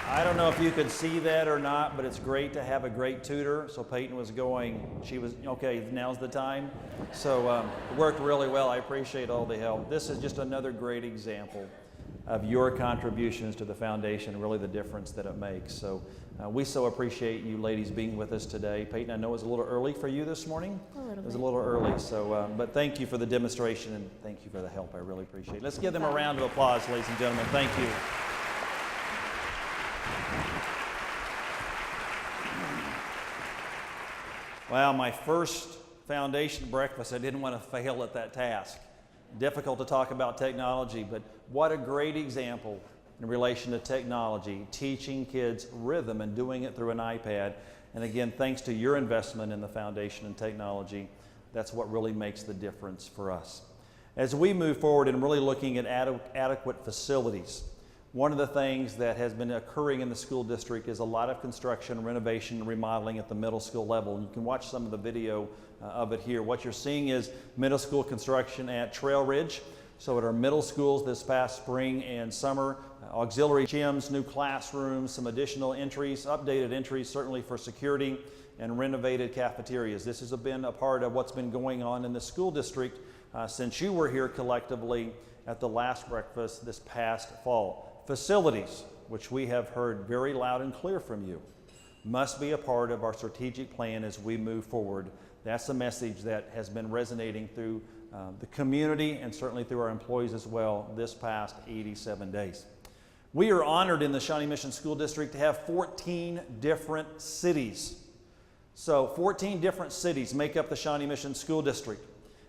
Speaker 3: I don't know if you could see that or not, but it's great to have a great tutor. So Peyton was going, she was, okay, now's the time. So it worked really well. I appreciate all the help. This is just another great example of your contributions to the foundation, really the difference that it makes. So we so appreciate you ladies being with us today. Peyton, I know it was a little early for you this morning.
Speaker 19: A little bit.
Speaker 3: It was a little early, so, but thank you for the demonstration and thank you for the help. I really appreciate it. Let's give them a round of applause, ladies and gentlemen. Thank you. Well, my first foundation breakfast, I didn't want to fail at that task. Difficult to talk about technology, but what a great example in relation to technology, teaching kids rhythm and doing it through an iPad. And again, thanks to your investment in the foundation and technology, that's what really makes the difference for us. As we move forward and really looking at adequate facilities, one of the things that has been occurring in the school district is a lot of construction, renovation, and remodeling at the middle school level. And you can watch some of the video of it here. What you're seeing is middle school construction at Trail Ridge. So at our middle schools this past spring and summer, auxiliary gyms, new classrooms, some additional entries, updated entries certainly for security, and renovated cafeterias. This has been a part of what's been going on in the school district since you were here collectively at the last breakfast this past fall. Facilities, which we have heard very loud and clear from you, must be a part of our strategic plan as we move forward. That's a message that has been resonating through the community and certainly through our employees as well this past 87 days. We are honored in the Shawnee Mission School District to have 14 different cities. So 14 different cities make up the Shawnee Mission School District.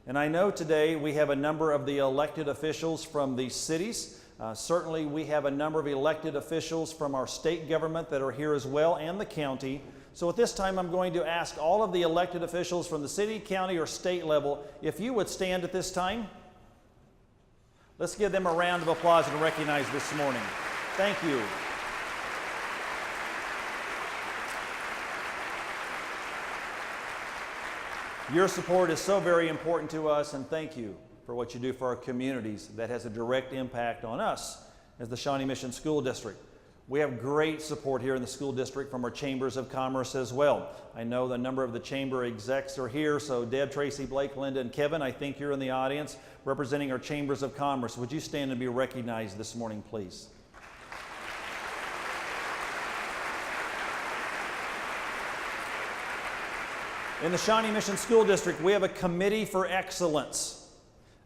Speaker 3: And I know today we have a number of the elected officials from these cities. Certainly we have a number of elected officials from our state government that are here as well, and the county. So at this time I'm going to ask all of the elected officials from the city, county, or state level if you would stand at this time. Let's give them a round of applause and recognize this morning. Thank you. Your support is so very important to us, and thank you for what you do for our communities that has a direct impact on us as the Shawnee Mission School District. We have great support here in the school district from our chambers of commerce as well. I know the number of the chamber execs are here, so Deb, Tracy, Blake, Linda, and Kevin, I think you're in the audience representing our chambers of commerce. Would you stand and be recognized this morning, please? In the Shawnee Mission School District, we have a committee for excellence.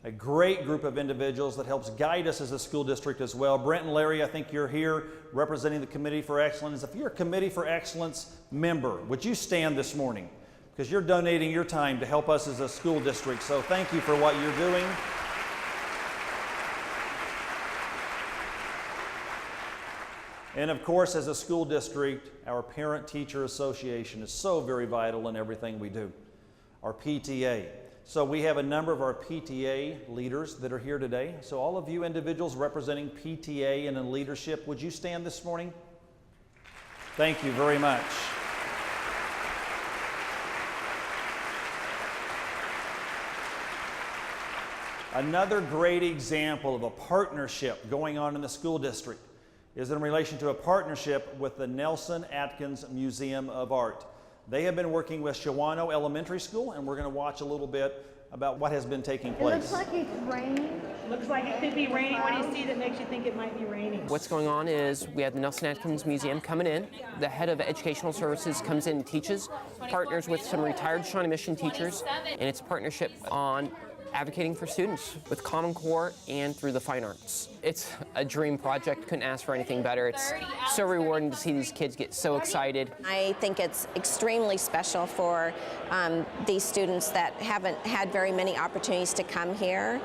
Speaker 3: A great group of individuals that helps guide us as a school district as well. Brent and Larry, I think you're here representing the Committee for Excellence. If you're a Committee for Excellence member, would you stand this morning? Because you're donating your time to help us as a school district. So thank you for what you're doing. And of course, as a school district, our Parent-Teacher Association is so very vital in everything we do. Our PTA. So we have a number of our PTA leaders that are here today. So all of you individuals representing PTA and in leadership, would you stand this morning? Thank you very much. Another great example of a partnership going on in the school district is in relation to a partnership with the Nelson Atkins Museum of Art. They have been working with Shawnee Elementary School, and we're going to watch a little bit about what has been taking place.
Speaker 20: It looks like it's raining. Looks like it could be raining. What do you see that makes you think it might be raining?
Speaker 21: What's going on is we have the Nelson Atkins Museum coming in. The head of Educational Services comes in and teaches, partners with some retired Shawnee Mission teachers, and it's a partnership on advocating for students with Common Core and through the fine arts. It's a dream project, couldn't ask for anything better. It's so rewarding to see these kids get so excited.
Speaker 22: I think it's extremely special for these students that haven't had very many opportunities to come here,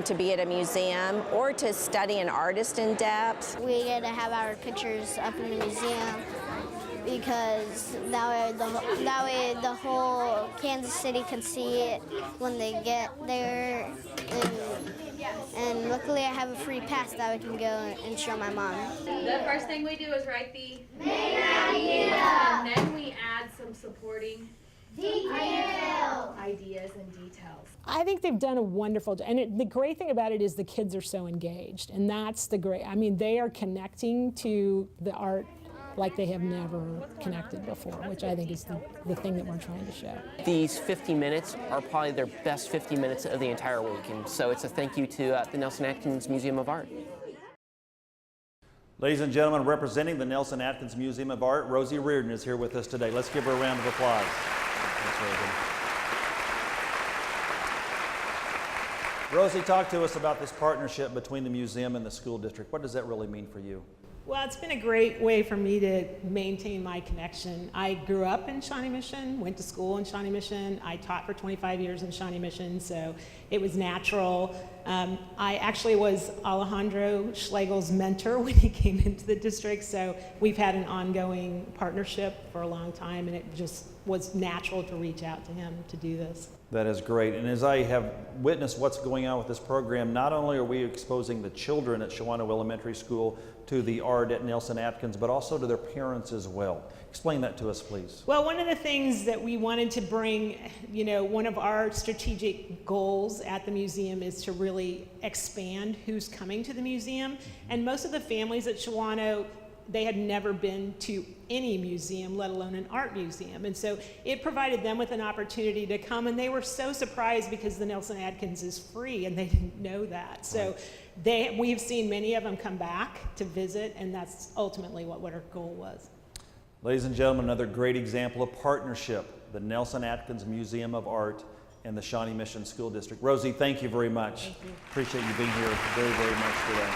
Speaker 22: to be at a museum, or to study an artist in depth.
Speaker 5: We get to have our pictures up in the museum because that way the whole Kansas City can see it when they get there. And luckily I have a free pass that I can go and show my mom.
Speaker 2: The first thing we do is write the main idea, and then we add some supporting ideas and details.
Speaker 20: I think they've done a wonderful job. And the great thing about it is the kids are so engaged. And that's the great, I mean, they are connecting to the art like they have never connected before, which I think is the thing that we're trying to show.
Speaker 21: These 50 minutes are probably their best 50 minutes of the entire week, and so it's a thank you to the Nelson Atkins Museum of Art.
Speaker 3: Ladies and gentlemen, representing the Nelson Atkins Museum of Art, Rosie Reardon is here with us today. Let's give her a round of applause. Thanks, Rosie, talk to us about this partnership between the museum and the school district. What does that really mean for you?
Speaker 23: Well, it's been a great way for me to maintain my connection. I grew up in Shawnee Mission, went to school in Shawnee Mission. I taught for 25 years in Shawnee Mission, so it was natural. I actually was Alejandro Schlegel's mentor when he came into the district, so we've had an ongoing partnership for a long time, and it just was natural to reach out to him to do this.
Speaker 3: That is great. And as I have witnessed what's going on with this program, not only are we exposing the children at Shawnee Elementary School to the art at Nelson Atkins, but also to their parents as well. Explain that to us, please.
Speaker 23: Well, one of the things that we wanted to bring, you know, one of our strategic goals at the museum is to really expand who's coming to the museum. And most of the families at Shawnee, they had never been to any museum, let alone an art museum. And so it provided them with an opportunity to come, and they were so surprised because the Nelson Atkins is free, and they didn't know that. So we've seen many of them come back to visit, and that's ultimately what our goal was.
Speaker 3: Ladies and gentlemen, another great example of partnership, the Nelson Atkins Museum of Art and the Shawnee Mission School District. Rosie, thank you very much.
Speaker 23: Thank you.
Speaker 3: Appreciate you being here very, very much today.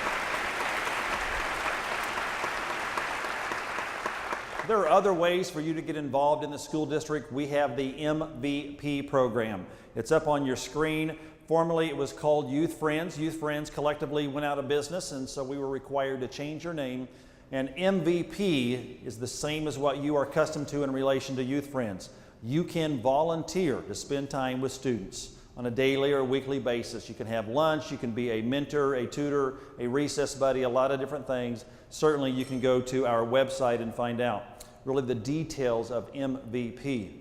Speaker 3: There are other ways for you to get involved in the school district. We have the MVP program. It's up on your screen. Formerly it was called Youth Friends. Youth Friends collectively went out of business, and so we were required to change your name. And MVP is the same as what you are accustomed to in relation to Youth Friends. You can volunteer to spend time with students on a daily or weekly basis. You can have lunch, you can be a mentor, a tutor, a recess buddy, a lot of different things. Certainly you can go to our website and find out really the details of MVP.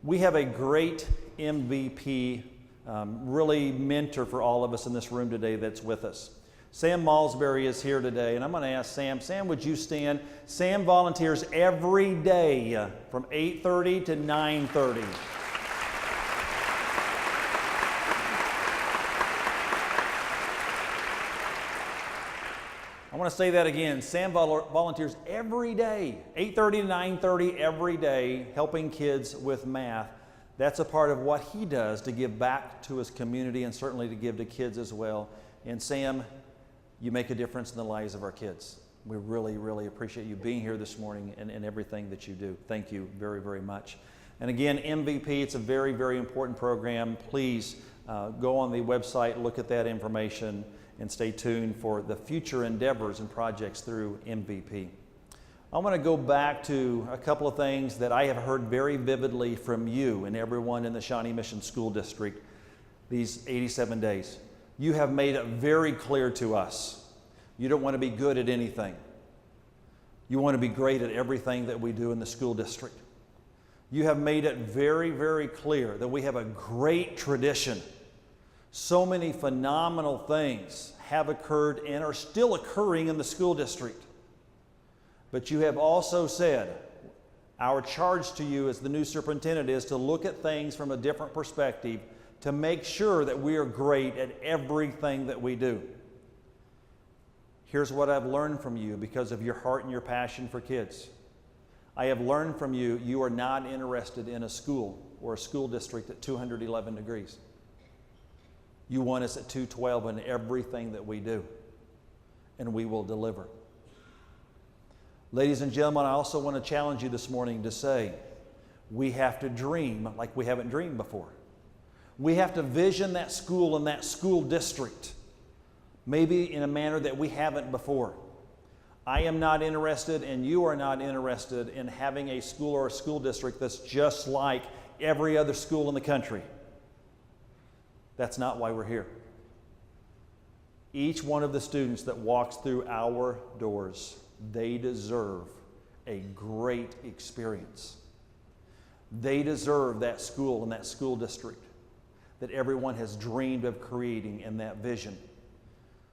Speaker 3: We have a great MVP, really mentor for all of us in this room today that's with us. Sam Malsbury is here today, and I'm going to ask Sam. Sam, would you stand? Sam volunteers every day from 8:30 to 9:30. I want to say that again. Sam volunteers every day, 8:30 to 9:30 every day, helping kids with math. That's a part of what he does to give back to his community and certainly to give to kids as well. And Sam, you make a difference in the lives of our kids. We really, really appreciate you being here this morning and everything that you do. Thank you very, very much. And again, MVP, it's a very, very important program. Please go on the website, look at that information, and stay tuned for the future endeavors and projects through MVP. I want to go back to a couple of things that I have heard very vividly from you and everyone in the Shawnee Mission School District. these 87 days. You have made it very clear to us. You don't want to be good at anything. You want to be great at everything that we do in the school district. You have made it very, very clear that we have a great tradition. So many phenomenal things have occurred and are still occurring in the school district. But you have also said, our charge to you as the new superintendent is to look at things from a different perspective, to make sure that we are great at everything that we do. Here's what I've learned from you because of your heart and your passion for kids. I have learned from you, you are not interested in a school or a school district at 211 degrees. You want us at 212 in everything that we do, and we will deliver. Ladies and gentlemen, I also want to challenge you this morning to say, we have to dream like we haven't dreamed before. We have to vision that school and that school district, maybe in a manner that we haven't before. I am not interested, and you are not interested in having a school or a school district that's just like every other school in the country. That's not why we're here. Each one of the students that walks through our doors, they deserve a great experience. They deserve that school and that school district that everyone has dreamed of creating in that vision.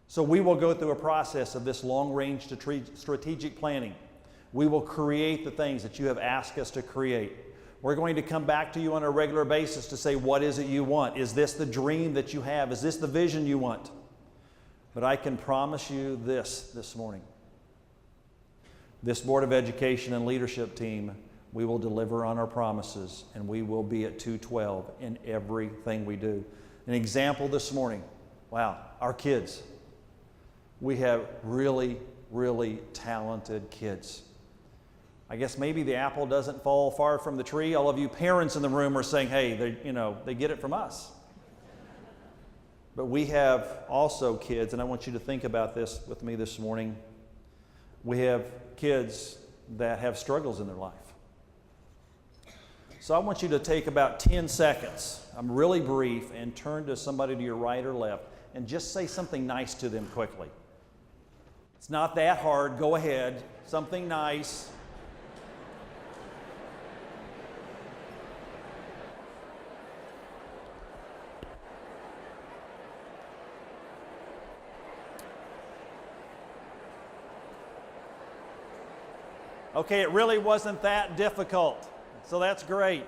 Speaker 3: So we will go through a process of this long-range strategic planning. We will create the things that you have asked us to create. We're going to come back to you on a regular basis to say, what is it you want? Is this the dream that you have? Is this the vision you want? But I can promise you this morning. This Board of Education and leadership team, we will deliver on our promises, and we will be at 212 in everything we do. An example this morning, wow, our kids. We have really, really talented kids. I guess maybe the apple doesn't fall far from the tree. All of you parents in the room are saying, hey, they get it from us. But we have also kids, and I want you to think about this with me this morning. We have kids that have struggles in their life. So I want you to take about 10 seconds. I'm really brief, and turn to somebody to your right or left and just say something nice to them quickly. It's not that hard. Go ahead. Something nice. Okay, it really wasn't that difficult. So that's great.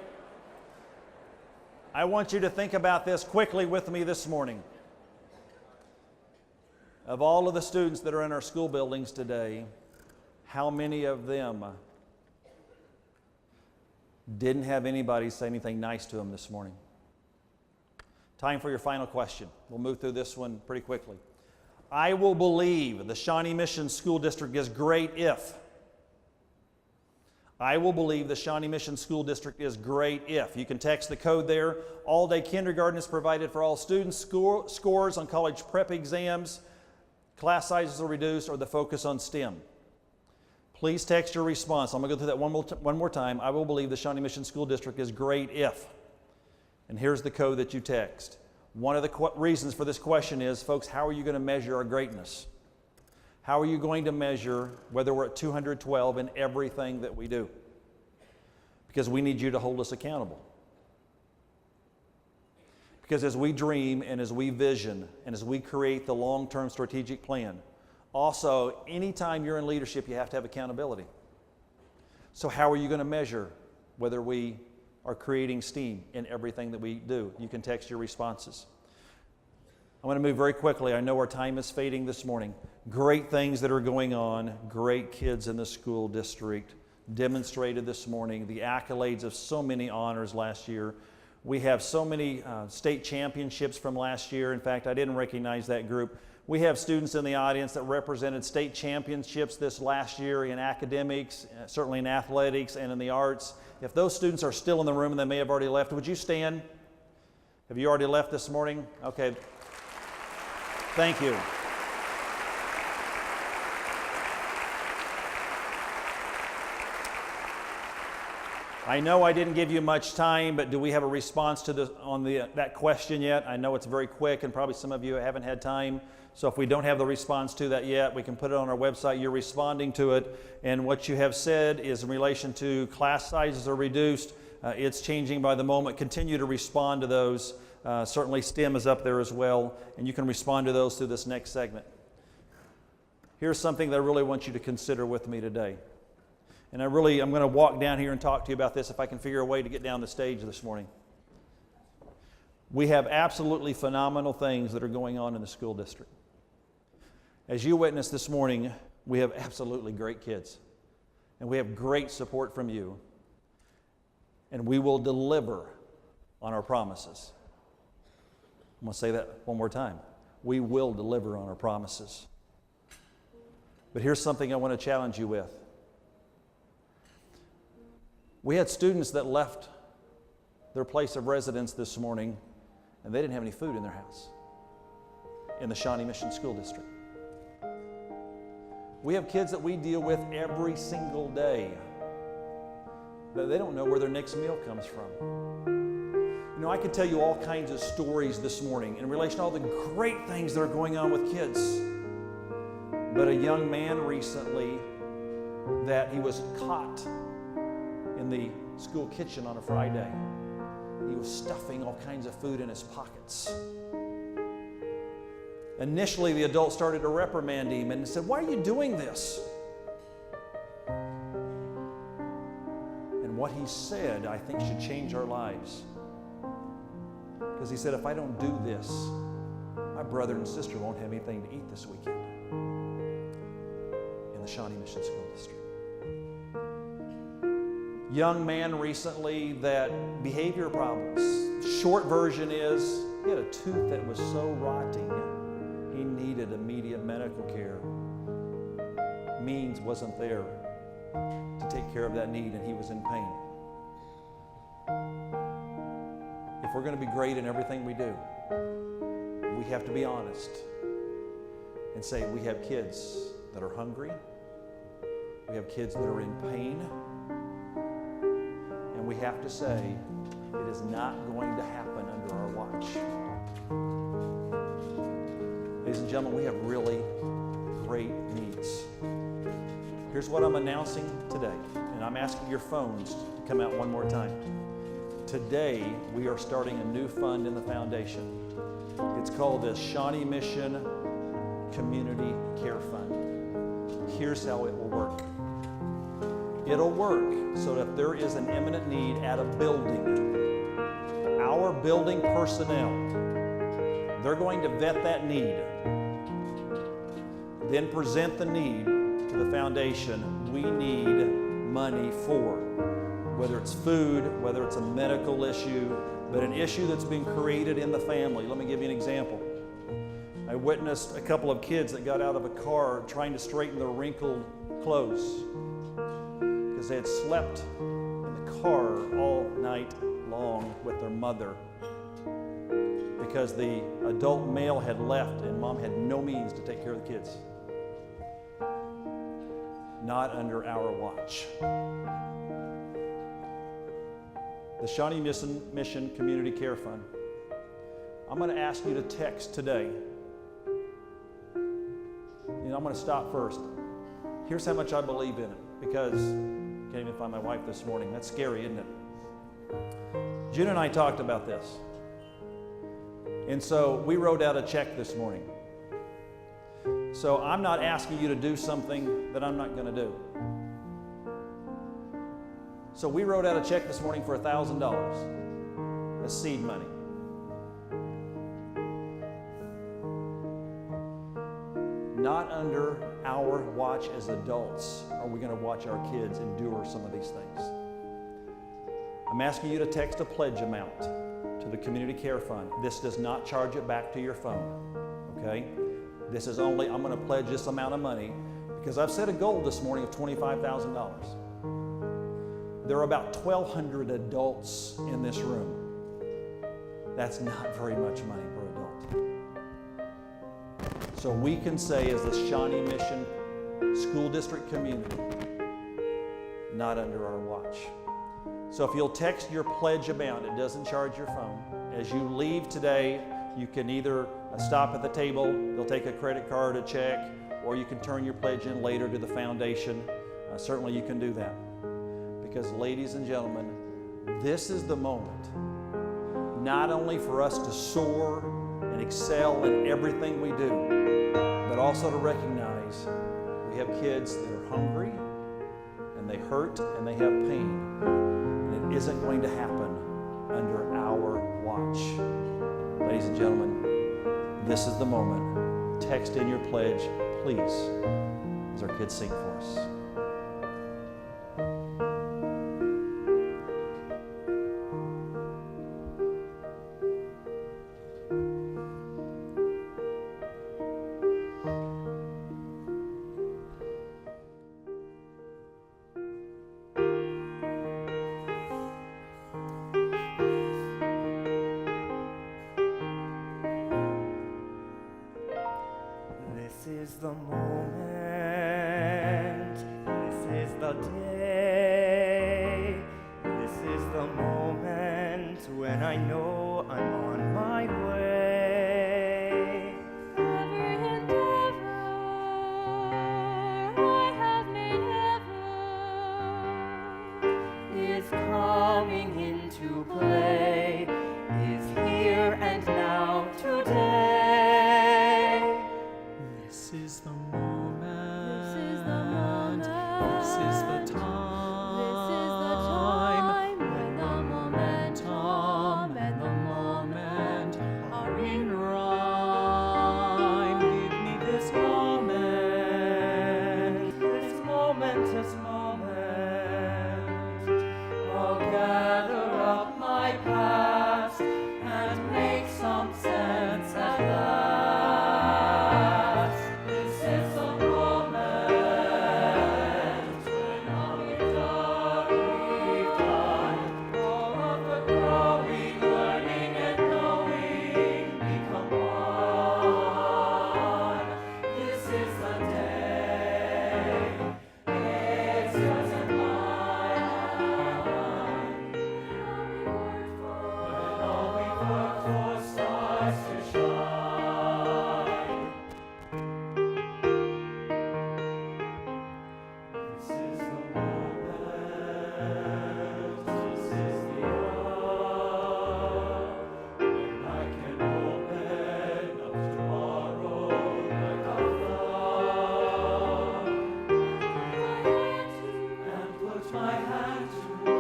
Speaker 3: I want you to think about this quickly with me this morning. Of all of the students that are in our school buildings today, how many of them didn't have anybody say anything nice to them this morning? Time for your final question. We'll move through this one pretty quickly. I will believe the Shawnee Mission School District is great if. I will believe the Shawnee Mission School District is great if. You can text the code there. All-day kindergarten is provided for all students. Scores on college prep exams. Class sizes are reduced, or the focus on STEM. Please text your response. I'm going to go through that one more time. I will believe the Shawnee Mission School District is great if. And here's the code that you text. One of the reasons for this question is, folks, how are you going to measure our greatness? How are you going to measure whether we're at 212 in everything that we do? Because we need you to hold us accountable. Because as we dream and as we vision and as we create the long-term strategic plan, also, anytime you're in leadership, you have to have accountability. So how are you going to measure whether we are creating STEAM in everything that we do? You can text your responses. I want to move very quickly. I know our time is fading this morning. Great things that are going on. Great kids in the school district demonstrated this morning. The accolades of so many honors last year. We have so many state championships from last year. In fact, I didn't recognize that group. We have students in the audience that represented state championships this last year in academics, certainly in athletics and in the arts. If those students are still in the room and they may have already left, would you stand? Have you already left this morning? Okay. Thank you. I know I didn't give you much time, but do we have a response to that question yet? I know it's very quick, and probably some of you haven't had time. So if we don't have the response to that yet, we can put it on our website. You're responding to it, and what you have said is in relation to class sizes are reduced. It's changing by the moment. Continue to respond to those. Certainly STEM is up there as well, and you can respond to those through this next segment. Here's something that I really want you to consider with me today. And I'm going to walk down here and talk to you about this if I can figure a way to get down the stage this morning. We have absolutely phenomenal things that are going on in the school district. As you witnessed this morning, we have absolutely great kids. And we have great support from you. And we will deliver on our promises. I'm going to say that one more time. We will deliver on our promises. But here's something I want to challenge you with. We had students that left their place of residence this morning, and they didn't have any food in their house in the Shawnee Mission School District. We have kids that we deal with every single day that they don't know where their next meal comes from. You know, I could tell you all kinds of stories this morning in relation to all the great things that are going on with kids. But a young man recently that he was caught in the school kitchen on a Friday. He was stuffing all kinds of food in his pockets. Initially, the adult started to reprimand him and said, "Why are you doing this?" And what he said, I think, should change our lives. Because he said, "If I don't do this, my brother and sister won't have anything to eat this weekend." In the Shawnee Mission School District. Young man recently that behavior problems. Short version is he had a tooth that was so rotting he needed immediate medical care. Means wasn't there to take care of that need, and he was in pain. If we're going to be great in everything we do, we have to be honest and say we have kids that are hungry, we have kids that are in pain, and we have to say it is not going to happen under our watch. Ladies and gentlemen, we have really great needs. Here's what I'm announcing today, and I'm asking your phones to come out one more time. Today, we are starting a new fund in the foundation. It's called the Shawnee Mission Community Care Fund. Here's how it will work. It'll work so that if there is an imminent need at a building, our building personnel, they're going to vet that need, then present the need to the foundation we need money for. Whether it's food, whether it's a medical issue, but an issue that's been created in the family. Let me give you an example. I witnessed a couple of kids that got out of a car trying to straighten their wrinkled clothes because they had slept in the car all night long with their mother because the adult male had left and mom had no means to take care of the kids. Not under our watch. The Shawnee Mission Community Care Fund. I'm going to ask you to text today. I'm going to stop first. Here's how much I believe in it, because I can't even find my wife this morning. That's scary, isn't it? June and I talked about this. And so we wrote out a check this morning. So I'm not asking you to do something that I'm not going to do. So we wrote out a check this morning for $1,000 as seed money. Not under our watch as adults are we going to watch our kids endure some of these things. I'm asking you to text a pledge amount to the Community Care Fund. This does not charge it back to your phone, okay? This is only, I'm going to pledge this amount of money because I've set a goal this morning of $25,000. There are about 1,200 adults in this room. That's not very much money per adult. So we can say as the Shawnee Mission School District community, not under our watch. So if you'll text your pledge amount, it doesn't charge your phone. As you leave today, you can either stop at the table, they'll take a credit card, a check, or you can turn your pledge in later to the foundation. Certainly you can do that. Because ladies and gentlemen, this is the moment, not only for us to soar and excel in everything we do, but also to recognize we have kids that are hungry, and they hurt, and they have pain. And it isn't going to happen under our watch. Ladies and gentlemen, this is the moment. Text in your pledge, please, as our kids sing for us.
Speaker 1: This is the moment, this is the day, this is the moment when I know I'm on my way.
Speaker 6: Every endeavor I have made ever
Speaker 1: Is coming into play, is here and now today. This is the moment.
Speaker 6: This is the moment.
Speaker 1: This is the time.
Speaker 6: This is the time when the momentum and the moment
Speaker 1: are in rhyme. Give me this moment. This momentous moment. I'll gather up my past and make some sense at last. This is the moment when all we've done. All of the growing, learning, and knowing become one. This is the day. It's yours and mine. When all we've worked for starts to shine. This is the moment, this is the hour, when I can open up tomorrow like a flower, and put my hand to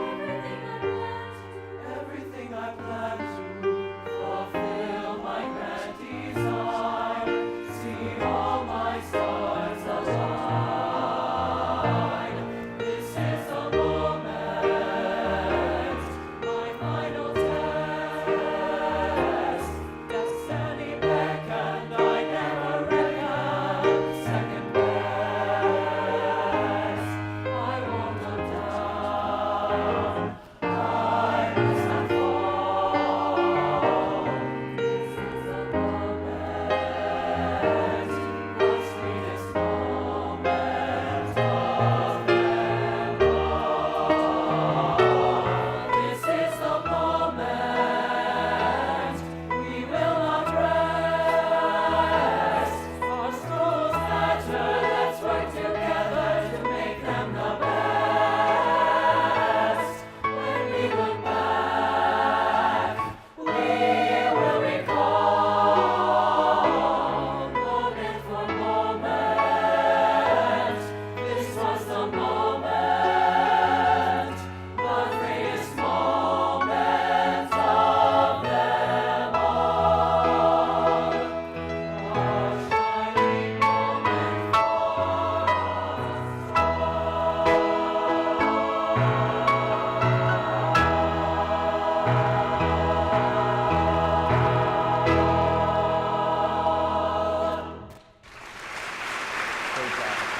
Speaker 1: everything I plan to, fulfill my grand design, see all my stars align. This is the moment, my final test. Destiny beckoned, I never reckoned second best. I won't look down, I must not fall. This is the moment, the sweetest moment of them all. This is the moment, we will not rest. Our schools matter, let's work together to make them the best. When we look back, we will recall moment for moment. This was the moment, the greatest moment of them all. A shining moment for
Speaker 3: Great job.